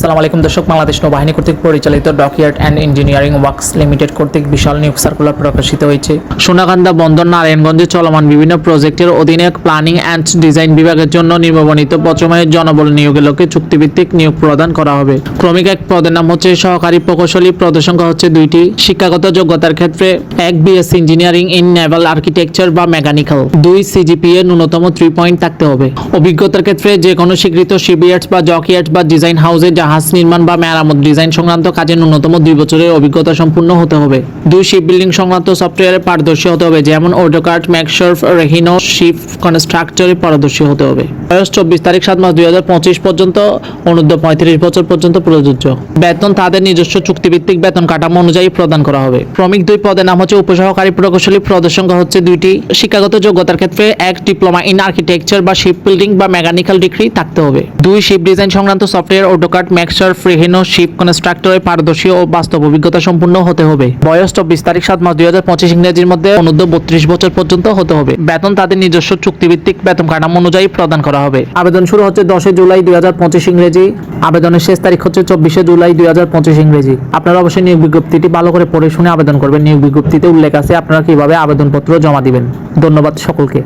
আসসালামু আলাইকুম দর্শক, বাংলাদেশ নৌবাহিনী কর্তৃক পরিচালিত dockyard and engineering works limited কর্তৃক বিশাল নিয়োগ সার্কুলার প্রকাশিত হয়েছে। সোনাকান্দা বন্দর নারায়ণগঞ্জে চলমান বিভিন্ন প্রজেক্টের অধীনে প্ল্যানিং অ্যান্ড ডিজাইন বিভাগের জন্য নির্বাচিত পছমের জনবল নিয়োগের লক্ষ্যে চুক্তিভিত্তিক নিয়োগ প্রদান করা হবে। ক্রমিক এক পদের নাম হচ্ছে সহকারী প্রকৌশলী, পদের সংখ্যা হচ্ছে 2টি। শিক্ষাগত যোগ্যতার ক্ষেত্রে 1 BSc engineering in Naval architecture বা মেকানিক্যাল, 2 সিজিপিএ ন্যূনতম 3 পয়েন্ট থাকতে হবে। অভিজ্ঞতার ক্ষেত্রে যে কোনো স্বীকৃত শিপইয়ার্ডস বা ডকইয়ার্ডস বা ডিজাইন হাউসে জাহাজ নির্মাণ বা মেরামত ডিজাইন সংক্রান্ত কাজে ন্যূনতম 2 বছরের অভিজ্ঞতা সম্পূর্ণ হতে হবে। 2 শিপ বিল্ডিং সংক্রান্ত সফটওয়্যারে পারদর্শী হতে হবে, যেমন অটোকাড, ম্যাকশার্ফ, রেহিনো, শিপ কনস্ট্রাক্টরে পারদর্শী হতে হবে। বয়স 24 তারিখ 7 মাস 2025 পর্যন্ত, অনূর্ধ্ব 35 বছর পর্যন্ত প্রযোজ্য। বেতন তাদের নিজস্ব চুক্তিভিত্তিক বেতন কাঠামো অনুযায়ী প্রদান করা হবে। ক্রমিক 2 পদের নাম হচ্ছে উপসহকারী প্রকৌশলী, পদের সংখ্যা হচ্ছে 2টি। শিক্ষাগত যোগ্যতার ক্ষেত্রে 1 ডিপ্লোমা ইন আর্কিটেকচার বা শিপ বিল্ডিং বা মেকানিক্যাল ডিগ্রি থাকতে হবে। 2 শিপ ডিজাইন সংক্রান্ত সফটওয়্যার অটোকাড, ম্যাকশার্ফ, রেহিনো, শিপ কনস্ট্রাক্টরে পারদর্শী ও বাস্তব অভিজ্ঞতা সম্পন্ন হতে হবে। বয়স 24 তারিখ 7 মাস 2025 ইংরেজির মধ্যে, অনূর্ধ্ব 32 বছর পর্যন্ত হতে হবে। বেতন তাদের নিজস্ব চুক্তিভিত্তিক বেতন কাঠামো অনুযায়ী প্রদান করা হবে। আবেদন শুরু হচ্ছে 10 জুলাই 2025 ইংরেজি। আবেদনের শেষ তারিখ হচ্ছে 24 জুলাই 2025 ইংরেজি। আপনারা অবশ্যই নিয়োগ বিজ্ঞপ্তিটি ভালো করে পড়ে শুনে আবেদন করবেন। নিয়োগ বিজ্ঞপ্তিতে উল্লেখ আছে আপনারা কিভাবে আবেদনপত্র জমা দিবেন। ধন্যবাদ সকলকে।